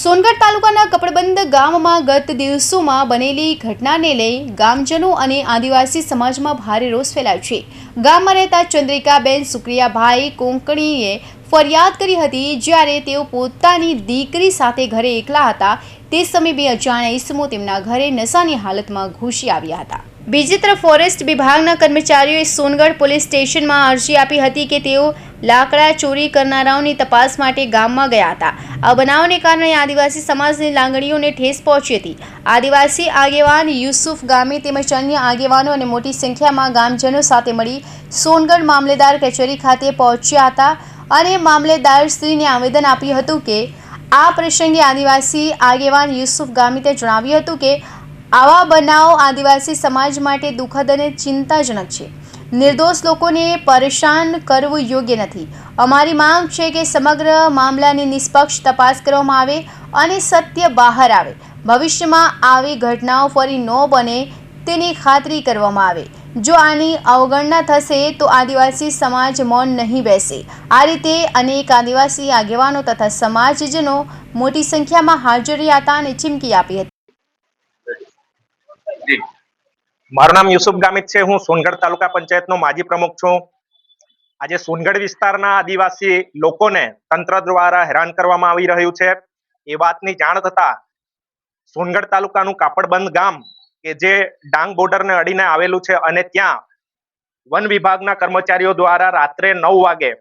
સોનગઢ તાલુકાના કપડબંધ ગામમાં ગત દિવસોમાં બનેલી ઘટનાને લઈ ગામજનો અને આદિવાસી સમાજમાં ભારે રોષ ફેલાયો છે। ગામમાં રહેતા ચંદ્રિકાબેન સુક્રિયાભાઈ કોંકણીએ ફરિયાદ કરી હતી, જ્યારે તેઓ પોતાની દીકરી સાથે ઘરે એકલા હતા તે સમયે બે અજાણ્યા ઈસમો તેમના ઘરે નશાની હાલતમાં ઘૂસી આવ્યા હતા। બીજી તરફ ફોરેસ્ટ વિભાગના કર્મચારીઓએ સોનગઢ પોલીસ સ્ટેશનમાં અરજી આપી હતી કે તેઓ લાકડા ચોરી કરનારાઓની તપાસ માટે ગામમાં ગયા હતા। આ બનાવને કારણે આદિવાસી સમાજની લાગણીઓને ઠેસ પહોંચી હતી। આદિવાસી આગેવાન યુસુફ ગામી તેમજ અન્ય આગેવાનો અને મોટી સંખ્યામાં ગામજનો સાથે મળી સોનગઢ મામલેદાર કચેરી ખાતે પહોંચ્યા હતા અને મામલેદારશ્રીને આવેદન આપ્યું હતું કે આ પ્રસંગે આદિવાસી આગેવાન યુસુફ ગામીતે જણાવ્યું હતું કે આવા બનાવ આદિવાસી સમાજ માટે દુઃખદ અને ચિંતાજનક છે। નિર્દોષ લોકોને પરેશાન કરવું યોગ્ય નથી। અમારી માંગ છે કે સમગ્ર મામલાની નિષ્પક્ષ તપાસ કરવામાં આવે અને સત્ય બહાર આવે। ભવિષ્યમાં આવી ઘટનાઓ ફરી ન બને તેની ખાતરી કરવામાં આવે। જો આની અવગણના થશે તો આદિવાસી સમાજ મૌન નહીં બેસે। આ રીતે અનેક આદિવાસી આગેવાનો તથા સમાજજનો મોટી સંખ્યામાં હાજર રહ્યા હતા અને ચીમકી આપી હતી। મારું નામ યુસુફ ગામિત છે। હું સોનગઢ તાલુકા પંચાયતનો માજી પ્રમુખ છું। આજે સોનગઢ વિસ્તારના આદિવાસી લોકોને તંત્ર દ્વારા હેરાન કરવામાં આવી રહ્યું છે એ વાતની જાણ થતા સોનગઢ તાલુકાનું કાપડબંધ ગામ કે જે ડાંગ બોર્ડરને અડીને આવેલું છે અને ત્યાં વન વિભાગના કર્મચારીઓ દ્વારા રાત્રે 9 વાગે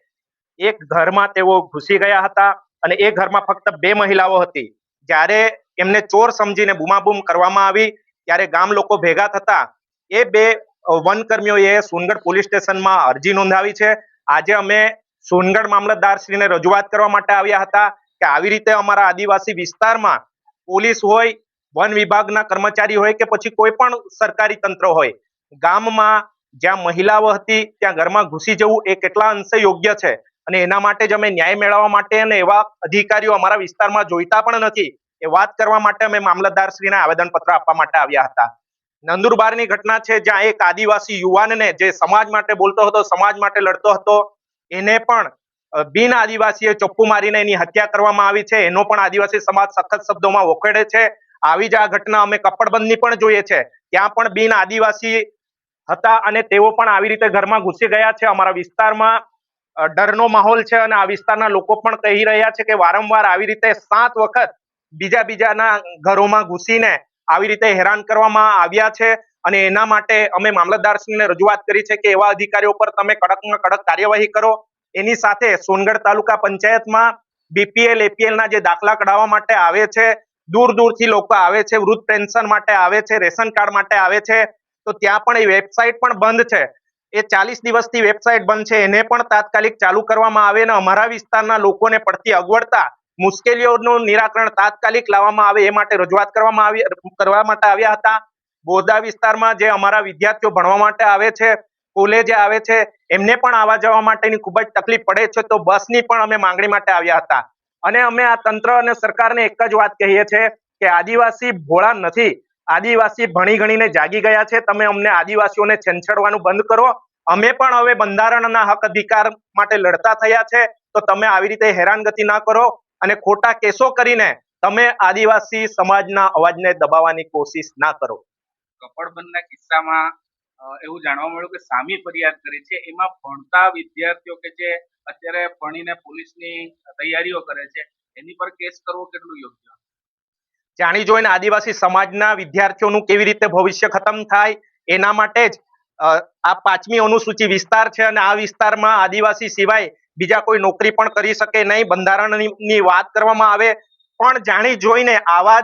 એક ઘરમાં તેઓ ઘૂસી ગયા હતા અને એ ઘરમાં ફક્ત 2 મહિલાઓ હતી। જ્યારે એમને ચોર સમજીને બૂમાબૂમ કરવામાં આવી ત્યારે ગામ લોકો ભેગા થતા એ 2 વનકર્મીઓએ સોનગઢ પોલીસ સ્ટેશનમાં અરજી નોંધાવી છે। આજે અમે સોનગઢ મામલતદારશ્રીને રજૂઆત કરવા માટે આવ્યા હતા કે આવી રીતે અમારા આદિવાસી વિસ્તારમાં પોલીસ હોય, વન વિભાગના કર્મચારી હોય કે પછી કોઈ પણ સરકારી તંત્ર હોય, ગામમાં જ્યાં મહિલાઓ હતી ત્યાં ઘરમાં ઘૂસી જવું એ કેટલા અંશે યોગ્ય છે અને એના માટે જ અમે ન્યાય મેળવવા માટે અને એવા અધિકારીઓ અમારા વિસ્તારમાં જોઈતા પણ નથી એ વાત કરવા માટે અમે મામલતદારશ્રીને આવેદનપત્ર આપવા માટે આવ્યા હતા। નંદુરબારની ઘટના છે જ્યાં એક આદિવાસી યુવાનને જે સમાજ માટે બોલતો હતો, સમાજ માટે લડતો હતો, એને પણ બિન આદિવાસીએ ચપ્પુ મારીને એની હત્યા કરવામાં આવી છે। એનો પણ આદિવાસી સમાજ સખત શબ્દોમાં વખોડે છે। આવી જ આ ઘટના અમે કપડબંધની પણ જોઈએ છે, ત્યાં પણ બિન આદિવાસી હતા અને તેઓ પણ આવી રીતે ઘરમાં ઘૂસી ગયા છે। અમારા વિસ્તારમાં ડરનો માહોલ છે અને આ વિસ્તારના લોકો પણ કહી રહ્યા છે કે વારંવાર આવી રીતે 7 વખત બીજાના ઘરોમાં ઘૂસીને આવી રીતે હેરાન કરવામાં આવ્યા છે અને એના માટે અમે મામલતદારશ્રીને રજૂઆત કરી છે કે એવા અધિકારીઓ પર તમે કડકમાં કડક કાર્યવાહી કરો। એની સાથે સોનગઢ તાલુકા પંચાયતમાં બીપીએલ એપીએલ ના જે દાખલા કઢાવવા માટે આવે છે, દૂર દૂરથી લોકો આવે છે, વૃદ્ધ પેન્શન માટે આવે છે, રેશન કાર્ડ માટે આવે છે, તો ત્યાં પણ એ વેબસાઇટ પણ બંધ છે। એ 40 દિવસથી વેબસાઇટ બંધ છે, એને પણ તાત્કાલિક ચાલુ કરવામાં આવે અને અમારા વિસ્તારના લોકોને પડતી અગવડતા, મુશ્કેલીઓનું નિરાકરણ તાત્કાલિક લાવવામાં આવે એ માટે રજૂઆત કરવા માટે આવ્યા હતા। બોરદા વિસ્તારમાં જે અમારા વિદ્યાર્થીઓ ભણવા માટે આવે છે, કોલેજે આવે છે, એમને પણ આવવા જવા માટેની ખૂબ જ તકલીફ પડે છે, તો બસની પણ અમે માંગણી માટે આવ્યા હતા અને અમે આ તંત્ર અને સરકારને એક જ વાત કહીએ છીએ કે આદિવાસી ભોળા નથી, આદિવાસી ભણી ગણીને જાગી ગયા છે। તમે અમને આદિવાસીઓને છેંછેડવાનું બંધ કરો। અમે પણ હવે બંધારણના હક અધિકાર માટે લડતા થયા છે, તો તમે આવી રીતે હેરાનગતિ ના કરો અને ખોટા કેસો કરીને તમે આદિવાસી સમાજના અવાજને દબાવવાની કોશિશ ના કરો। કપડબંધના કિસ્સામાં એવું જાણવા મળ્યું કે સામી ફરિયાદ કરી છે, એમાં ભણતા વિદ્યાર્થીઓ કે જે અત્યારે ભણીને પોલીસની તૈયારીઓ કરે છે એની પર કેસ કરવો કેટલું યોગ્ય? જાણી જોઈને આદિવાસી સમાજના વિદ્યાર્થીઓનું કેવી રીતે ભવિષ્ય ખતમ થાય એના માટે જ આ 5મી અનુસૂચિ વિસ્તાર છે અને આ વિસ્તારમાં આદિવાસી સિવાય બીજા કોઈ નોકરી પણ કરી શકે નહીં। બંધારણની વાત કરવામાં આવે પણ જાણી જોઈને આવા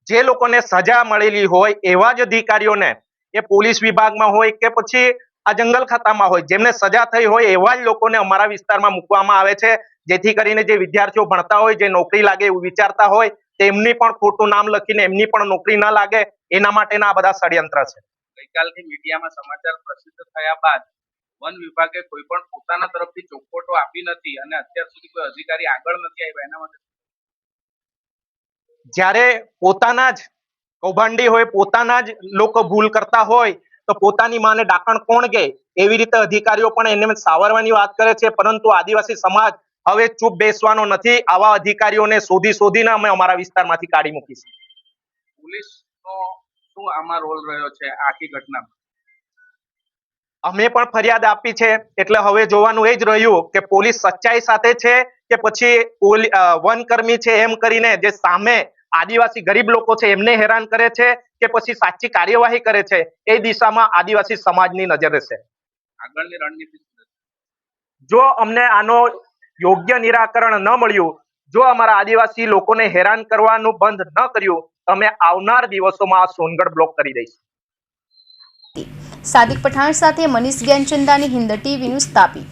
જે લોકોને સજા મળેલી હોય એવા જ અધિકારીઓને, એ પોલીસ વિભાગમાં હોય કે પછી આ જંગલ ખાતામાં હોય, જેમને સજા થઈ હોય એવા જ લોકોને અમારા વિસ્તારમાં મૂકવામાં આવે છે, જેથી કરીને જે વિદ્યાર્થીઓ ભણતા હોય, જે નોકરી લાગે એવું વિચારતા હોય, તેમની પણ ખોટું નામ લખીને એમની પણ નોકરી ન લાગે એના માટેના આ બધા ષડયંત્ર છે। ગઈકાલથી મીડિયામાં સમાચાર પ્રસિદ્ધ થયા બાદ વન વિભાગે કોઈ પણ પોતાના તરફથી ચોખવટો આપી નથી અને અત્યાર સુધી કોઈ અધિકારી આગળ નથી આવ્યા, એના માટે જ્યારે પોતાના જ કૌભાંડી હોય, પોતાના જ લોકો ભૂલ કરતા હોય તો પોતાની માને ડાકણ કોણ કહે, એવી રીતે અધિકારીઓ પણ એને સાવરવાની વાત કરે છે, પરંતુ આદિવાસી સમાજ હવે ચૂપ બેસવાનો નથી. આવા અધિકારીઓને શોધીને અમે અમારા વિસ્તારમાંથી કાઢી મૂકીશું. પોલીસનો શું આમાં રોલ રહ્યો છે આખી ઘટનામાં? અમે પણ ફરિયાદ આપી છે, એટલે હવે જોવાનું એ જ રહ્યું કે પોલીસ સચ્ચાઈ સાથે છે કે પછી વનકર્મી છે એમ કરીને જે સામે આદિવાસી ગરીબ લોકો છે એમને હેરાન કરે છે કે પછી સાચી કાર્યવાહી કરે છે, એ દિશામાં આદિવાસી સમાજની નજર રહેશે. આગળની રણનીતિ શું રહેશે? જો અમને આનો યોગ્ય નિરાકરણ ન મળ્યું, જો અમારા આદિવાસી લોકોને હેરાન કરવાનું બંધ ન કર્યું, અમે આવનાર દિવસોમાં આ સોનગઢ બ્લોક કરી દઈશું. સાદિક પઠાણ સાથે મનીષ જ્ઞાનચંદાની હિન્દ ટીવી ન્યૂઝ તાપી.